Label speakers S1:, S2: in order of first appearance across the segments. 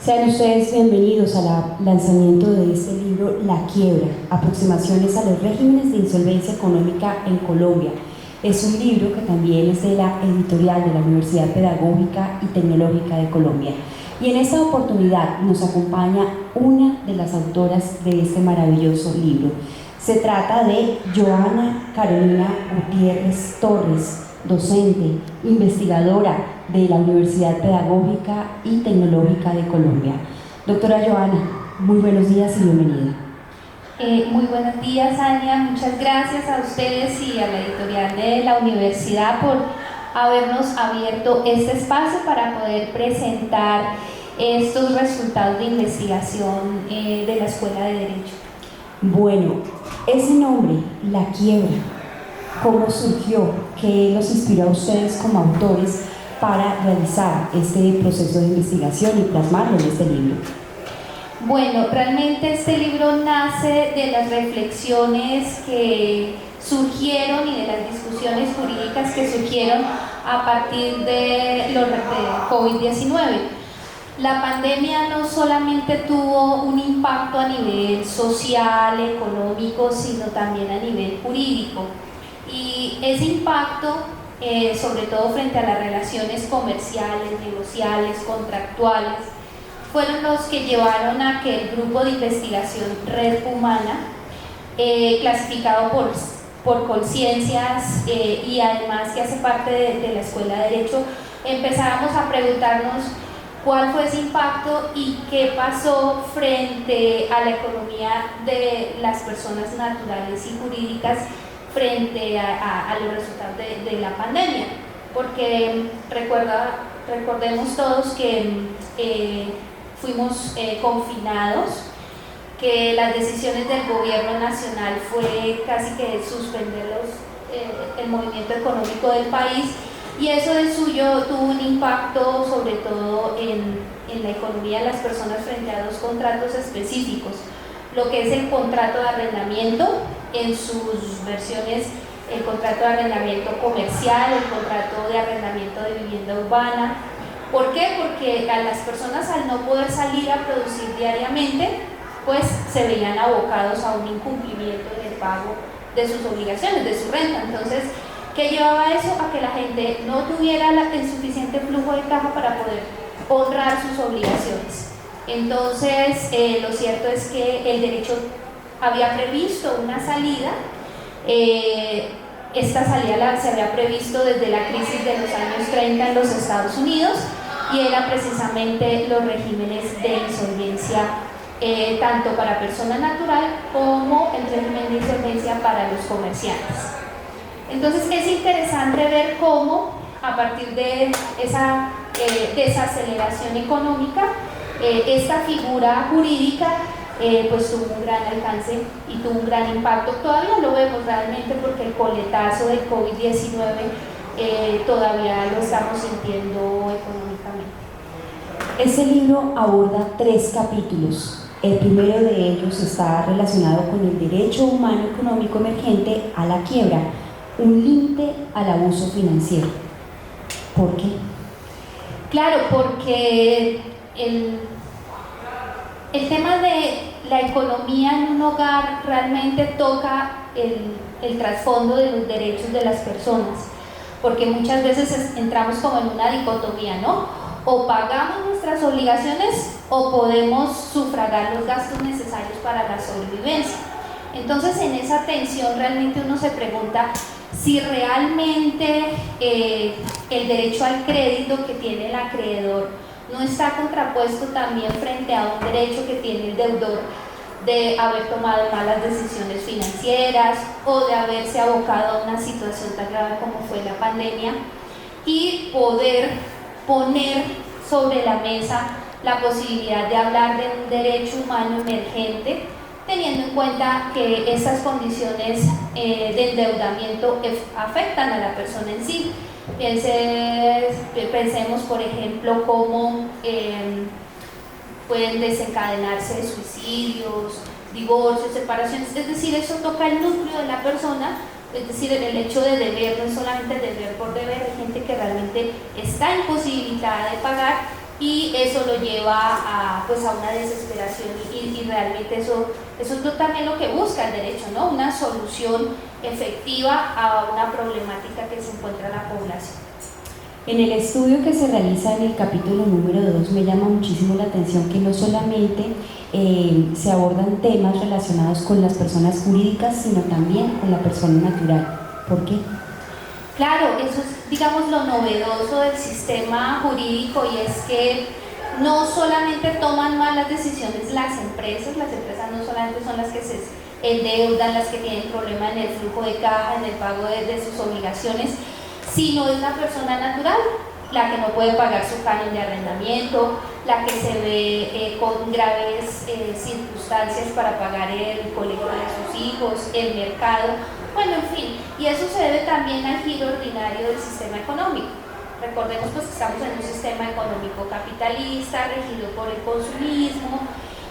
S1: Sean ustedes bienvenidos al lanzamiento de este libro, La Quiebra, aproximaciones a los regímenes de insolvencia económica en Colombia. Es un libro que también es de la editorial de la Universidad Pedagógica y Tecnológica de Colombia. Y en esta oportunidad nos acompaña una de las autoras de este maravilloso libro. Se trata de Joana Carolina Gutiérrez Torres, docente, investigadora de la Universidad Pedagógica y Tecnológica de Colombia. Doctora Joana, muy buenos días y bienvenida.
S2: Muy buenos días, Ania. Muchas gracias a ustedes y a la editorial de la universidad por habernos abierto este espacio para poder presentar estos resultados de investigación de la Escuela de Derecho.
S1: Bueno, ese nombre, La Quiebra, ¿cómo surgió? ¿Qué los inspiró a ustedes como autores para realizar este proceso de investigación y plasmarlo en este libro?
S2: Bueno, realmente este libro nace de las reflexiones que surgieron y de las discusiones jurídicas que surgieron a partir de COVID-19. La pandemia no solamente tuvo un impacto a nivel social, económico, sino también a nivel jurídico. Y ese impacto, sobre todo frente a las relaciones comerciales, negociales, contractuales, fueron los que llevaron a que el grupo de investigación Red Humana, clasificado por conciencias y además que hace parte de la Escuela de Derecho, empezáramos a preguntarnos cuál fue ese impacto y qué pasó frente a la economía de las personas naturales y jurídicas frente a los resultados de la pandemia. Porque recordemos todos que fuimos confinados, que las decisiones del gobierno nacional fue casi que suspender el movimiento económico del país, y eso de suyo tuvo un impacto sobre todo en la economía de las personas frente a dos contratos específicos: lo que es el contrato de arrendamiento en sus versiones, el contrato de arrendamiento comercial, el contrato de arrendamiento de vivienda urbana. ¿Por qué? Porque a las personas, al no poder salir a producir diariamente, pues se veían abocados a un incumplimiento en el pago de sus obligaciones, de su renta. Entonces, ¿qué llevaba eso? A que la gente no tuviera el suficiente flujo de caja para poder honrar sus obligaciones. Entonces, lo cierto es que el derecho había previsto una salida. Esta salida se había previsto desde la crisis de los años 30 en los Estados Unidos, y eran precisamente los regímenes de insolvencia, tanto para persona natural como el régimen de insolvencia para los comerciantes. Entonces es interesante ver cómo, a partir de esa desaceleración económica, esta figura jurídica pues tuvo un gran alcance y tuvo un gran impacto. Todavía lo vemos realmente, porque el coletazo del COVID-19 todavía lo estamos sintiendo económicamente.
S1: Este libro aborda 3 capítulos. El primero de ellos está relacionado con el derecho humano económico emergente a la quiebra, un límite al abuso financiero. ¿Por qué?
S2: Claro, porque el tema de la economía en un hogar realmente toca el trasfondo de los derechos de las personas, porque muchas veces entramos como en una dicotomía, ¿no? O pagamos nuestras obligaciones o podemos sufragar los gastos necesarios para la sobrevivencia. Entonces, en esa tensión realmente uno se pregunta si realmente el derecho al crédito que tiene el acreedor no está contrapuesto también frente a un derecho que tiene el deudor de haber tomado malas decisiones financieras o de haberse abocado a una situación tan grave como fue la pandemia, y poder poner sobre la mesa la posibilidad de hablar de un derecho humano emergente, teniendo en cuenta que estas condiciones de endeudamiento afectan a la persona en sí. Pensemos, por ejemplo, cómo pueden desencadenarse suicidios, divorcios, separaciones. Es decir, eso toca el núcleo de la persona. Es decir, el hecho de deber no es solamente deber por deber. Hay gente que realmente está imposibilitada de pagar, y eso lo lleva a, pues, a una desesperación y realmente eso es también lo que busca el derecho, ¿no? Una solución efectiva a una problemática que se encuentra la población.
S1: En el estudio que se realiza en el capítulo número 2 me llama muchísimo la atención que no solamente se abordan temas relacionados con las personas jurídicas, sino también con la persona natural. ¿Por qué?
S2: Claro, eso es, digamos, lo novedoso del sistema jurídico, y es que no solamente toman malas decisiones las empresas no solamente son las que se endeudan, las que tienen problemas en el flujo de caja, en el pago de sus obligaciones, sino es la persona natural, la que no puede pagar su canon de arrendamiento, la que se ve con graves circunstancias para pagar el colegio de sus hijos, el mercado, bueno, en fin, y eso se debe también al giro ordinario del sistema económico. Recordemos pues que estamos en un sistema económico capitalista, regido por el consumismo,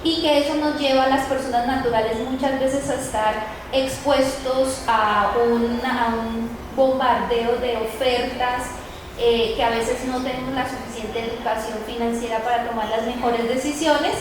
S2: y que eso nos lleva a las personas naturales muchas veces a estar expuestos a un bombardeo de ofertas, que a veces no tenemos la suficiente educación financiera para tomar las mejores decisiones,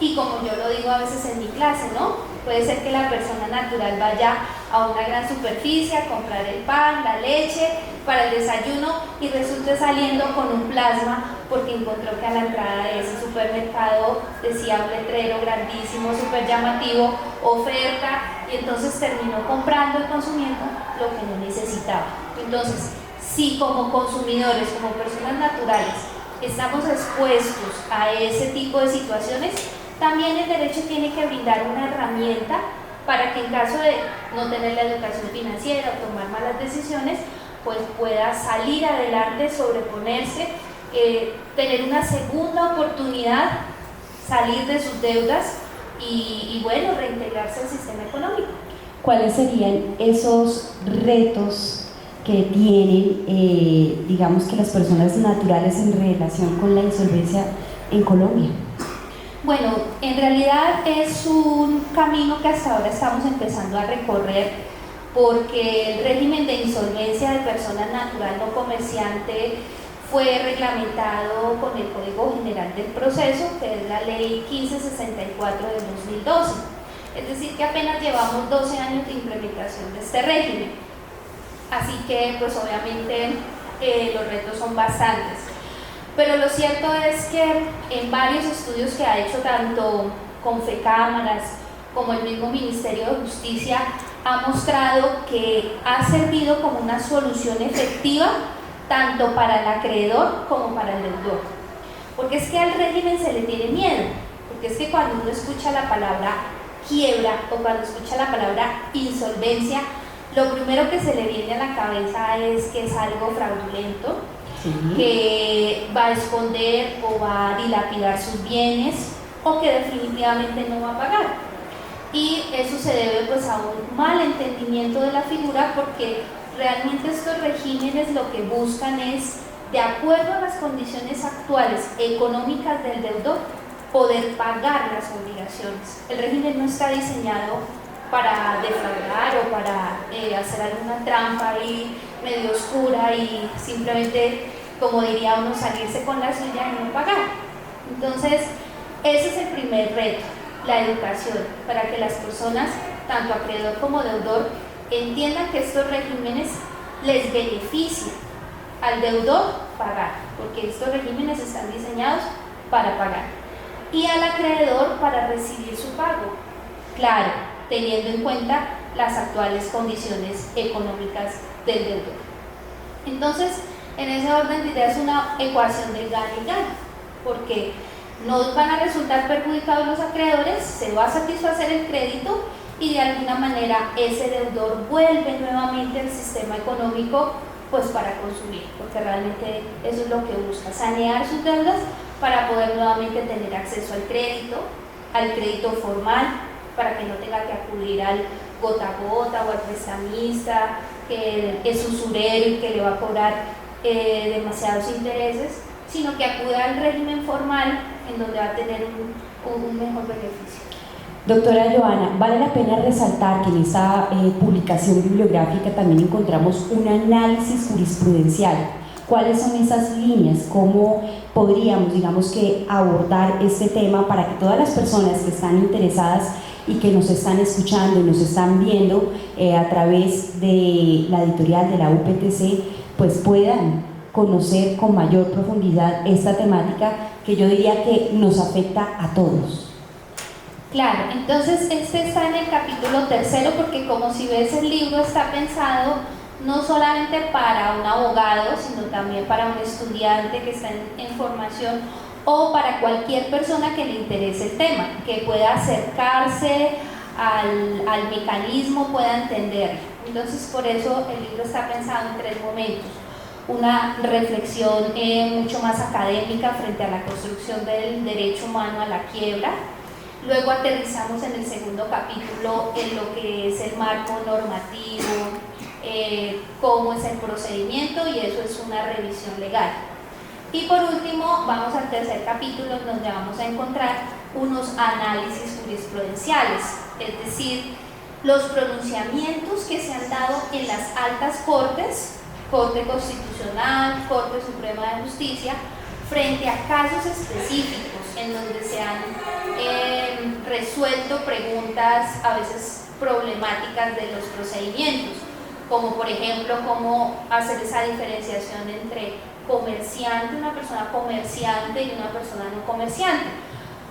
S2: y como yo lo digo a veces en mi clase, ¿no? Puede ser que la persona natural vaya a una gran superficie a comprar el pan, la leche para el desayuno y resulte saliendo con un plasma porque encontró que a la entrada de ese supermercado decía un letrero grandísimo, súper llamativo, oferta, y entonces terminó comprando y consumiendo lo que no necesitaba. Entonces, si como consumidores, como personas naturales, estamos expuestos a ese tipo de situaciones, también el derecho tiene que brindar una herramienta para que en caso de no tener la educación financiera o tomar malas decisiones, pues pueda salir adelante, sobreponerse, tener una segunda oportunidad, salir de sus deudas y bueno, reintegrarse al sistema económico.
S1: ¿Cuáles serían esos retos que tienen, digamos que las personas naturales en relación con la insolvencia en Colombia?
S2: Bueno, en realidad es un camino que hasta ahora estamos empezando a recorrer, porque el régimen de insolvencia de persona natural no comerciante fue reglamentado con el Código General del Proceso, que es la Ley 1564 del 2012. Es decir, que apenas llevamos 12 años de implementación de este régimen. Así que, pues obviamente, los retos son bastantes. Pero lo cierto es que en varios estudios que ha hecho tanto Confecámaras como el mismo Ministerio de Justicia, ha mostrado que ha servido como una solución efectiva tanto para el acreedor como para el deudor. Porque es que al régimen se le tiene miedo, porque es que cuando uno escucha la palabra quiebra o cuando escucha la palabra insolvencia, lo primero que se le viene a la cabeza es que es algo fraudulento, que va a esconder o va a dilapidar sus bienes o que definitivamente no va a pagar. Y eso se debe pues a un mal entendimiento de la figura, porque realmente estos regímenes lo que buscan es, de acuerdo a las condiciones actuales económicas del deudor, poder pagar las obligaciones. El régimen no está diseñado para defraudar o para hacer alguna trampa ahí medio oscura y simplemente, como diría uno, salirse con la suya y no pagar. Entonces, ese es el primer reto, la educación, para que las personas, tanto acreedor como deudor, entiendan que estos regímenes les benefician al deudor pagar, porque estos regímenes están diseñados para pagar, y al acreedor para recibir su pago, claro, teniendo en cuenta las actuales condiciones económicas del deudor. Entonces, en ese orden de ideas es una ecuación de gana y gana, porque no van a resultar perjudicados los acreedores, se va a satisfacer el crédito y de alguna manera ese deudor vuelve nuevamente al sistema económico pues para consumir, porque realmente eso es lo que busca, sanear sus deudas para poder nuevamente tener acceso al crédito formal, para que no tenga que acudir al gota a gota o al prestamista que es usurero y que le va a cobrar demasiados intereses, sino que acuda al régimen formal en donde va a tener un mejor beneficio.
S1: Doctora Joana, vale la pena resaltar que en esta publicación bibliográfica también encontramos un análisis jurisprudencial ¿Cuáles son esas líneas? ¿Cómo podríamos, digamos que, abordar este tema para que todas las personas que están interesadas y que nos están escuchando y nos están viendo a través de la editorial de la UPTC, pues puedan conocer con mayor profundidad esta temática que yo diría que nos afecta a todos?
S2: Claro, entonces este está en el capítulo 3 porque como si ves el libro está pensado no solamente para un abogado, sino también para un estudiante que está en formación o para cualquier persona que le interese el tema, que pueda acercarse al mecanismo, pueda entenderlo. Entonces por eso el libro está pensado en 3 momentos. Una reflexión mucho más académica frente a la construcción del derecho humano a la quiebra. Luego aterrizamos en el segundo capítulo en lo que es el marco normativo, cómo es el procedimiento, y eso es una revisión legal. Y por último vamos al tercer capítulo, donde vamos a encontrar unos análisis jurisprudenciales, es decir, los pronunciamientos que se han dado en las altas cortes, Corte Constitucional, Corte Suprema de Justicia, frente a casos específicos en donde se han resuelto preguntas a veces problemáticas de los procedimientos, como por ejemplo cómo hacer esa diferenciación entre comerciante, una persona comerciante y una persona no comerciante,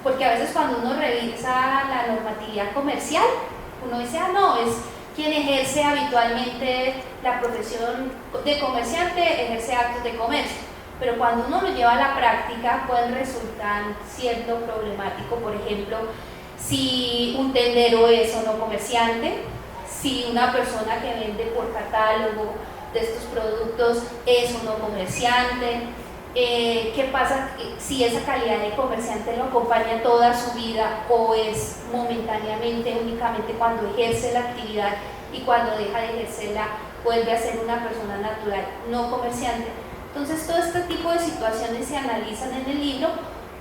S2: porque a veces cuando uno revisa la normatividad comercial, uno dice, no, es quien ejerce habitualmente la profesión de comerciante, ejerce actos de comercio. Pero cuando uno lo lleva a la práctica puede resultar cierto problemático. Por ejemplo, si un tendero es o no comerciante, si una persona que vende por catálogo de estos productos es o no comerciante, qué pasa si esa calidad de comerciante lo acompaña toda su vida o es momentáneamente, únicamente cuando ejerce la actividad, y cuando deja de ejercerla vuelve a ser una persona natural no comerciante. Entonces todo este tipo de situaciones se analizan en el libro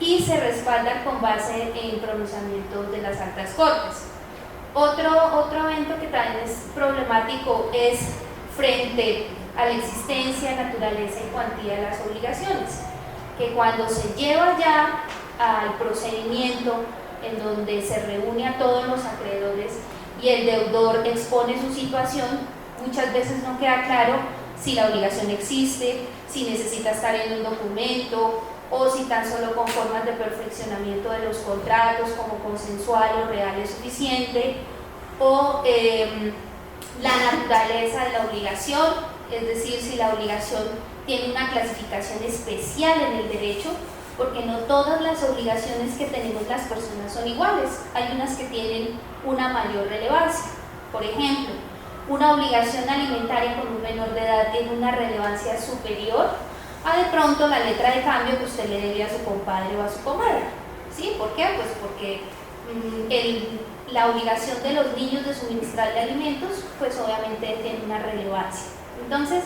S2: y se respaldan con base en pronunciamientos de las altas cortes. Otro evento que también es problemático es frente a la existencia, naturaleza y cuantía de las obligaciones, que cuando se lleva ya al procedimiento en donde se reúne a todos los acreedores y el deudor expone su situación, muchas veces no queda claro si la obligación existe, si necesita estar en un documento, o si tan solo con formas de perfeccionamiento de los contratos como consensual o real es suficiente, o la naturaleza de la obligación, es decir, si la obligación tiene una clasificación especial en el derecho, porque no todas las obligaciones que tenemos las personas son iguales. Hay unas que tienen una mayor relevancia. Por ejemplo, una obligación alimentaria con un menor de edad tiene una relevancia superior a de pronto la letra de cambio que usted le debía a su compadre o a su comadre. ¿Sí? ¿Por qué? Pues porque la obligación de los niños de suministrarle alimentos, pues obviamente tiene una relevancia. Entonces,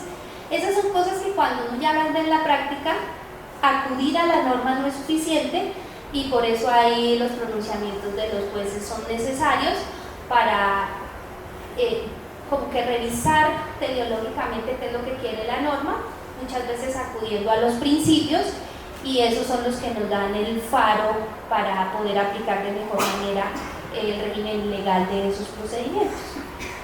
S2: esas son cosas que cuando uno ya las ve en la práctica, acudir a la norma no es suficiente, y por eso ahí los pronunciamientos de los jueces son necesarios para como que revisar teleológicamente qué es lo que quiere la norma, muchas veces acudiendo a los principios, y esos son los que nos dan el faro para poder aplicar de mejor manera el régimen legal de esos procedimientos.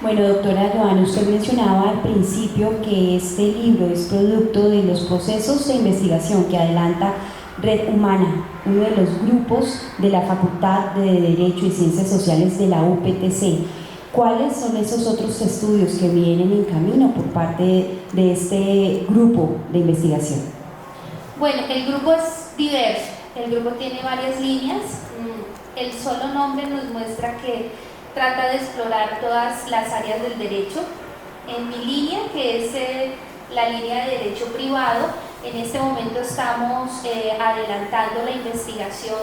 S1: Bueno, doctora Joana, usted mencionaba al principio que este libro es producto de los procesos de investigación que adelanta Red Humana, uno de los grupos de la Facultad de Derecho y Ciencias Sociales de la UPTC. ¿Cuáles son esos otros estudios que vienen en camino por parte de este grupo de investigación?
S2: Bueno, el grupo es diverso, el grupo tiene varias líneas. El solo nombre nos muestra que trata de explorar todas las áreas del derecho. En mi línea, que es la línea de derecho privado, en este momento estamos adelantando la investigación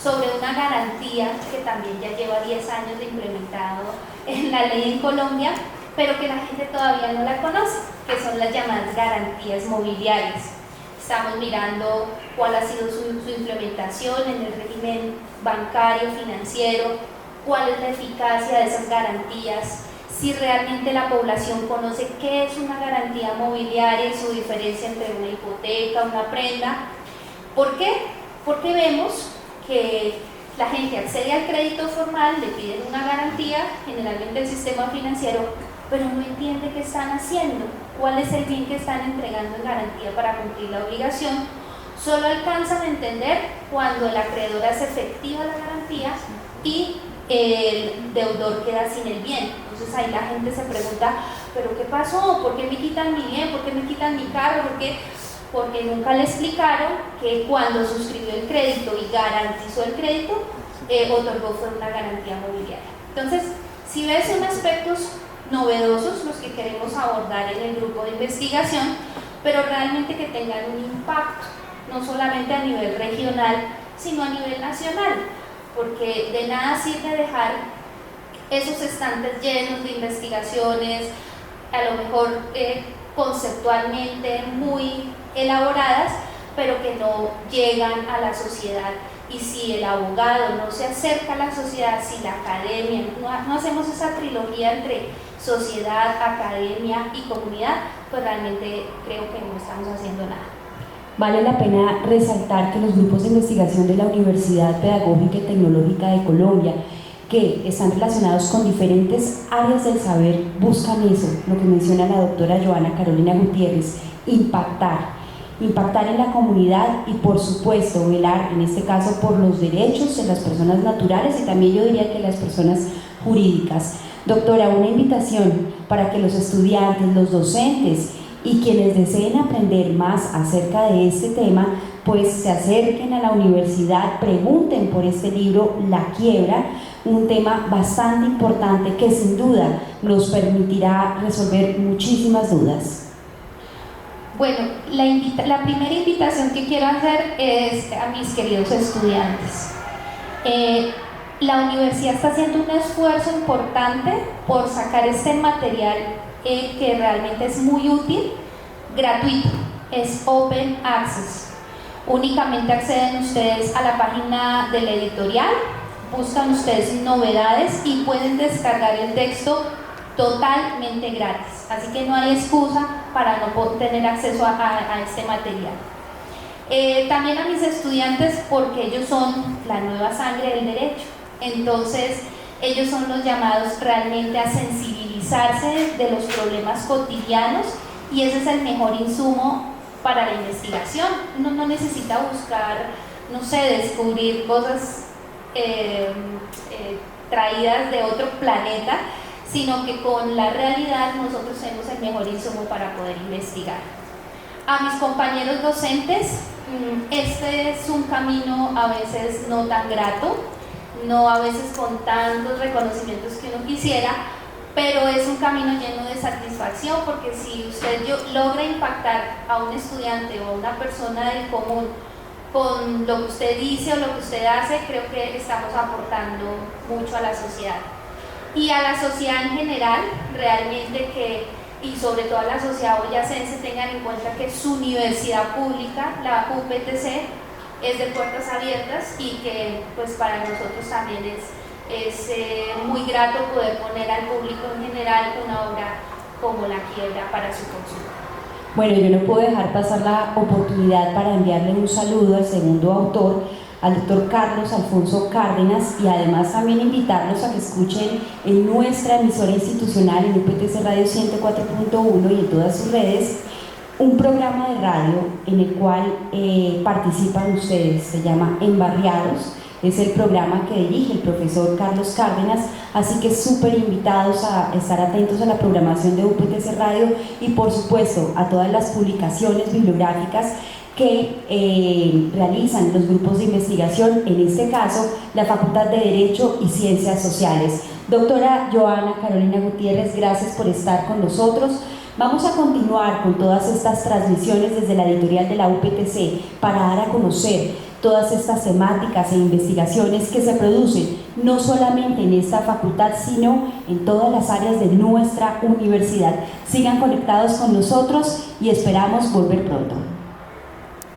S2: sobre una garantía que también ya lleva 10 años de implementado en la ley en Colombia, pero que la gente todavía no la conoce, que son las llamadas garantías mobiliarias. Estamos mirando cuál ha sido su implementación en el régimen bancario, financiero, cuál es la eficacia de esas garantías, si realmente la población conoce qué es una garantía mobiliaria y su diferencia entre una hipoteca, una prenda. ¿Por qué? Porque vemos que la gente accede al crédito formal, le piden una garantía, generalmente el sistema financiero, pero no entiende qué están haciendo, cuál es el bien que están entregando en garantía para cumplir la obligación. Solo alcanzan a entender cuando el acreedor hace efectiva la garantía y el deudor queda sin el bien. Entonces ahí la gente se pregunta, ¿pero qué pasó? ¿Por qué me quitan mi bien? ¿Por qué me quitan mi carro? ¿Por qué? Porque nunca le explicaron que cuando suscribió el crédito y garantizó el crédito, otorgó fue una garantía mobiliaria. Entonces, si ves, son aspectos novedosos los que queremos abordar en el grupo de investigación, pero realmente que tengan un impacto, no solamente a nivel regional, sino a nivel nacional, porque de nada sirve dejar esos estantes llenos de investigaciones, a lo mejor conceptualmente muy elaboradas, pero que no llegan a la sociedad. Y si el abogado no se acerca a la sociedad, si la academia, no hacemos esa trilogía entre sociedad, academia y comunidad, pues realmente creo que no estamos haciendo nada.
S1: Vale la pena resaltar que los grupos de investigación de la Universidad Pedagógica y Tecnológica de Colombia, que están relacionados con diferentes áreas del saber, buscan eso, lo que menciona la doctora Joana Carolina Gutiérrez, impactar en la comunidad y por supuesto velar en este caso por los derechos de las personas naturales y también yo diría que las personas jurídicas. Doctora, una invitación para que los estudiantes, los docentes y quienes deseen aprender más acerca de este tema, pues se acerquen a la universidad, pregunten por este libro La Quiebra, un tema bastante importante que sin duda nos permitirá resolver muchísimas dudas.
S2: Bueno, la primera invitación que quiero hacer es a mis queridos estudiantes. La universidad está haciendo un esfuerzo importante por sacar este material que realmente es muy útil, gratuito, es Open Access. Únicamente acceden ustedes a la página de la editorial, buscan ustedes novedades y pueden descargar el texto totalmente gratis, así que no hay excusa para no poder tener acceso a este material. También a mis estudiantes, porque ellos son la nueva sangre del derecho, entonces ellos son los llamados realmente a sensibilizarse de los problemas cotidianos y ese es el mejor insumo para la investigación. Uno no necesita buscar, no sé, descubrir cosas traídas de otro planeta, sino que con la realidad nosotros tenemos el mejor insumo para poder investigar. A mis compañeros docentes, este es un camino a veces no tan grato, no a veces con tantos reconocimientos que uno quisiera, pero es un camino lleno de satisfacción, porque si usted logra impactar a un estudiante o a una persona del común con lo que usted dice o lo que usted hace, creo que estamos aportando mucho a la sociedad. Y a la sociedad en general, realmente y sobre todo a la sociedad boyacense, tengan en cuenta que su universidad pública, la UPTC, es de puertas abiertas y que pues para nosotros también es muy grato poder poner al público en general una obra como La Quiebra para su consulta.
S1: Bueno, yo no puedo dejar pasar la oportunidad para enviarle un saludo al segundo autor, al doctor Carlos Alfonso Cárdenas, y además también invitarlos a que escuchen en nuestra emisora institucional en UPTC Radio 104.1 y en todas sus redes un programa de radio en el cual participan ustedes, se llama Embarriados, es el programa que dirige el profesor Carlos Cárdenas, así que súper invitados a estar atentos a la programación de UPTC Radio y por supuesto a todas las publicaciones bibliográficas que realizan los grupos de investigación, en este caso la Facultad de Derecho y Ciencias Sociales. Doctora Joana Carolina Gutiérrez, gracias por estar con nosotros. Vamos a continuar con todas estas transmisiones desde la editorial de la UPTC para dar a conocer todas estas temáticas e investigaciones que se producen no solamente en esta facultad, sino en todas las áreas de nuestra universidad. Sigan conectados con nosotros y esperamos volver pronto.